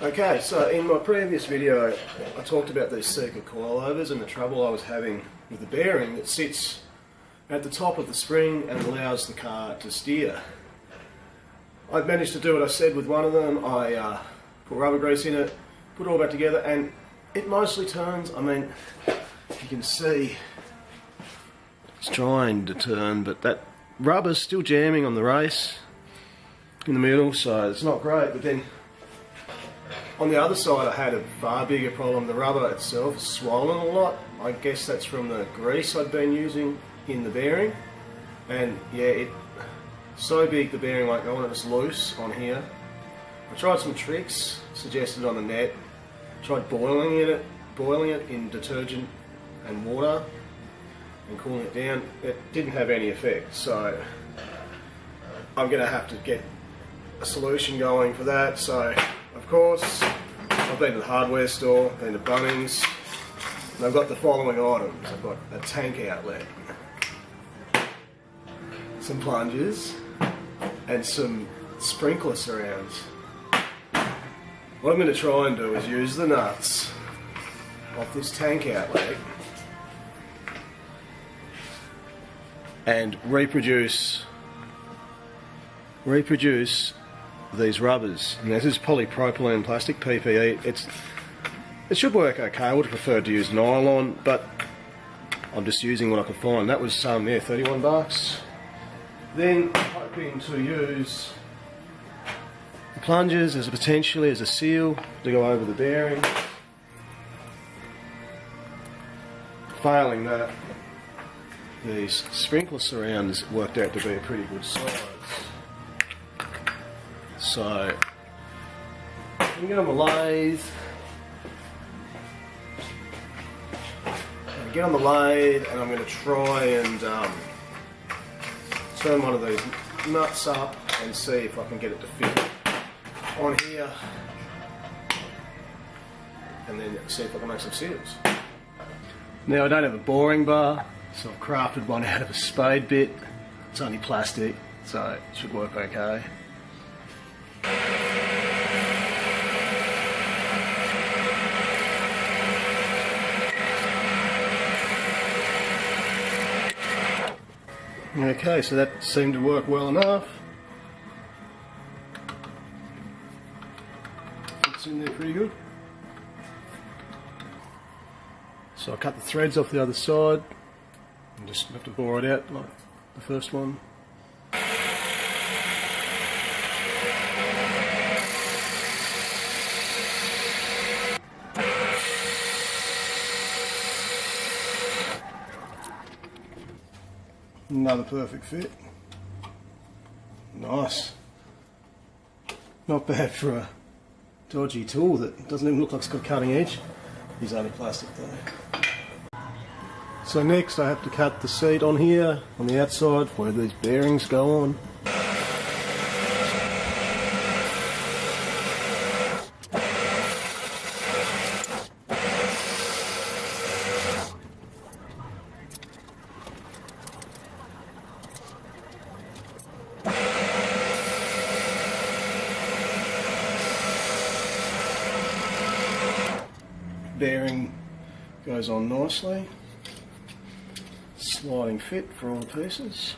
Okay, so in my previous video I talked about these Ceika coilovers and the trouble I was having with the bearing that sits at the top of the spring and allows the car to steer. I've managed to do what I said with one of them. I put rubber grease in it, put it all back together, and it mostly turns. I mean, you can see it's trying to turn, but that rubber's still jamming on the race in the middle, so it's not great. But then on the other side I had a far bigger problem. The rubber itself is swollen a lot. I guess that's from the grease I'd been using in the bearing, and yeah, it's so big the bearing won't go on, it's loose on here. I tried some tricks suggested on the net. Tried boiling it in detergent and water and cooling it down. It didn't have any effect, so I'm going to have to get a solution going for that. So of course I've been to the hardware store, been to Bunnings, and I've got the following items. I've got a tank outlet, some plungers, and some sprinkler surrounds. What I'm going to try and do is use the nuts off this tank outlet and reproduce these rubbers. And this is polypropylene plastic, PPE. It should work okay. I would have preferred to use nylon, but I'm just using what I could find. That was $31. Then hoping to use the plungers as potentially as a seal to go over the bearing. Failing that, these sprinkler surrounds worked out to be a pretty good size. So I'm going to lathe. Get on the lathe, and I'm going to try and turn one of these nuts up and see if I can get it to fit on here, and then see if I can make some seals. Now, I don't have a boring bar, so I've crafted one out of a spade bit. It's only plastic, so it should work okay. Okay, so that seemed to work well enough. Fits in there pretty good. So I cut the threads off the other side and just have to bore it out like the first one. Another perfect fit. Nice. Not bad for a dodgy tool that doesn't even look like it's got a cutting edge. It's only plastic though. So next I have to cut the seat on here, on the outside, where these bearings go on. Bearing goes on nicely. Sliding fit for all the pieces.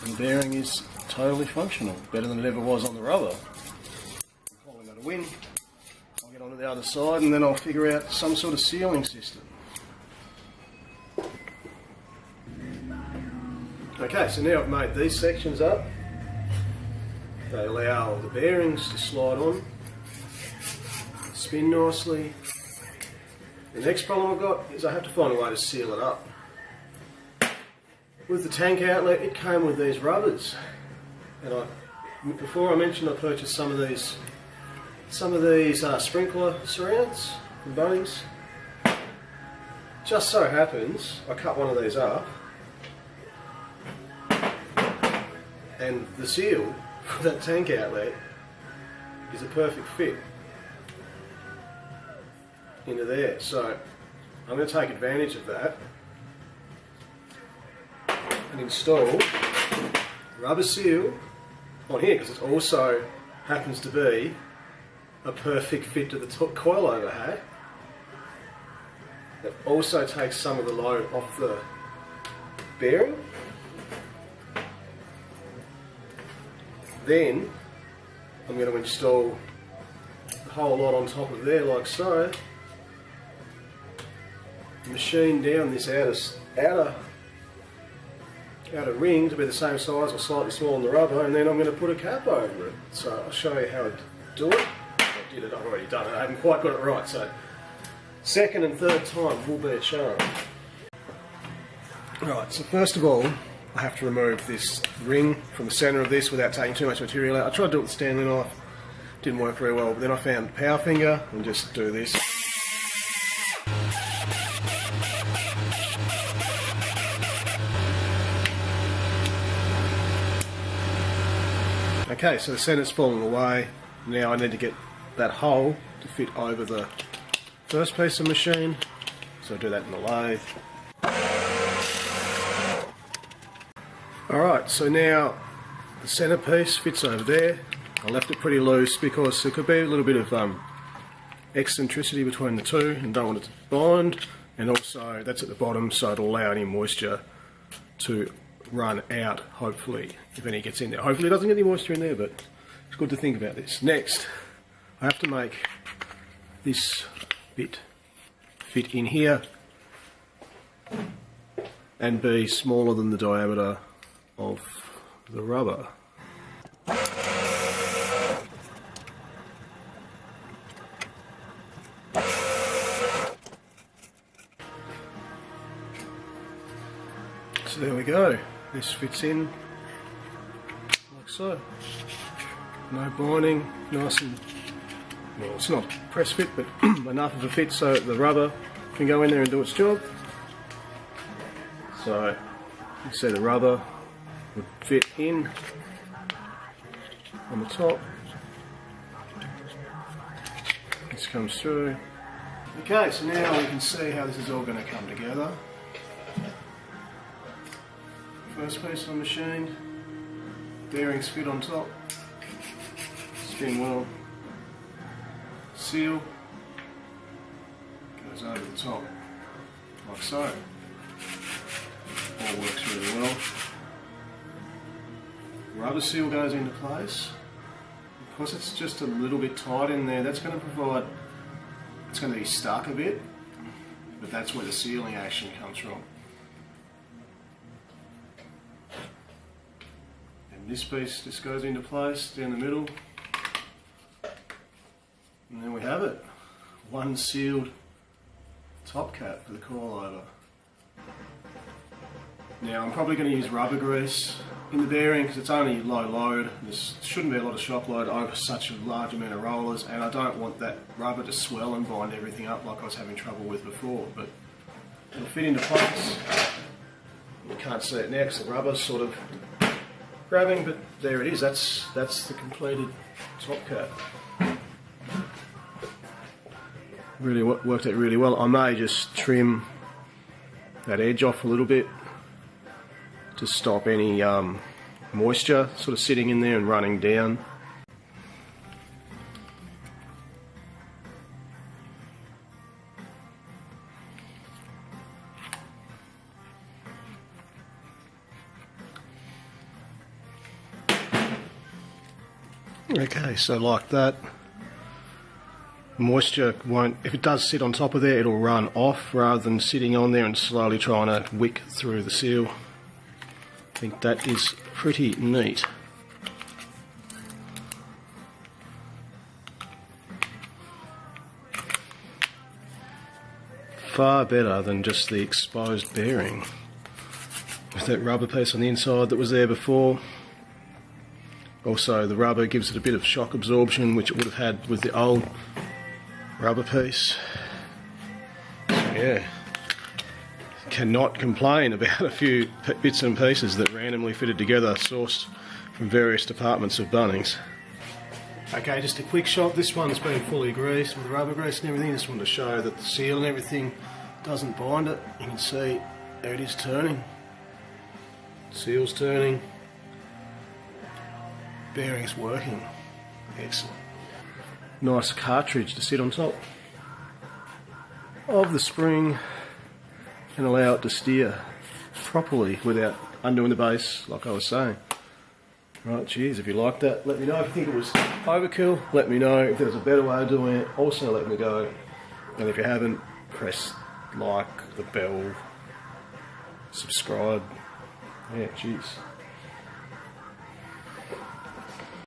And bearing is totally functional, better than it ever was on the rubber. I'm calling that a win. I'll get onto the other side and then I'll figure out some sort of sealing system. Okay, so now I've made these sections up. They allow the bearings to slide on, spin nicely. The next problem I've got is I have to find a way to seal it up. With the tank outlet, it came with these rubbers, and before I mentioned I purchased some of these sprinkler surrounds from Bunnings. Just so happens I cut one of these up, and the seal for that tank outlet is a perfect fit into there. So I'm going to take advantage of that can install rubber seal on here, because it also happens to be a perfect fit to the top coilover hat. It also takes some of the load off the bearing. Then I'm going to install the whole lot on top of there like so. Machine down this outer ring to be the same size or slightly smaller than the rubber, and then I'm going to put a cap over it. So I'll show you how to do it. I did it, I've already done it, I haven't quite got it right, so second and third time will be a charm. Right, so first of all I have to remove this ring from the centre of this without taking too much material out. I tried to do it with the Stanley knife, didn't work very well, but then I found the power finger and just do this. Okay, so the centre's falling away. Now I need to get that hole to fit over the first piece of machine, so I do that in the lathe. Alright, so now the centre piece fits over there. I left it pretty loose because there could be a little bit of eccentricity between the two and don't want it to bind, and also that's at the bottom, so it'll allow any moisture to run out, hopefully, if any gets in there. Hopefully it doesn't get any moisture in there, but it's good to think about this. Next, I have to make this bit fit in here and be smaller than the diameter of the rubber. So there we go. This fits in like so. No binding, nice and, well, it's not press fit, but enough of a fit so the rubber can go in there and do its job. So you see the rubber would fit in on the top. This comes through. Okay, so now we can see how this is all going to come together. First piece of the machine, bearings fit on top, spin well, seal goes over the top like so. All works really well. Rubber seal goes into place. Because it's just a little bit tight in there, that's going to provide, it's going to be stuck a bit, but that's where the sealing action comes from. This piece just goes into place down the middle, and then we have it. One sealed top cap for the coilover. Now I'm probably going to use rubber grease in the bearing because it's only low load. There shouldn't be a lot of shock load over such a large amount of rollers, and I don't want that rubber to swell and bind everything up like I was having trouble with before, but it'll fit into place. You can't see it now because the rubber's sort of grabbing, but there it is. That's the completed top cap. Really worked out really well. I may just trim that edge off a little bit to stop any moisture sort of sitting in there and running down. Okay, so like that, moisture won't, if it does sit on top of there, it'll run off rather than sitting on there and slowly trying to wick through the seal. I think that is pretty neat. Far better than just the exposed bearing with that rubber piece on the inside that was there before. Also, the rubber gives it a bit of shock absorption, which it would have had with the old rubber piece. Yeah, cannot complain about a few bits and pieces that randomly fitted together, sourced from various departments of Bunnings. Okay, just a quick shot. This one's been fully greased with rubber grease and everything. Just wanted to show that the seal and everything doesn't bind it. You can see there it is turning. Seals turning. Bearings working. Excellent. Nice cartridge to sit on top of the spring and allow it to steer properly without undoing the base, like I was saying. Right, cheers. If you like that, let me know. If you think it was overkill, let me know. If there's a better way of doing it, also let me know. And if you haven't, press like, the bell, subscribe. Yeah, cheers.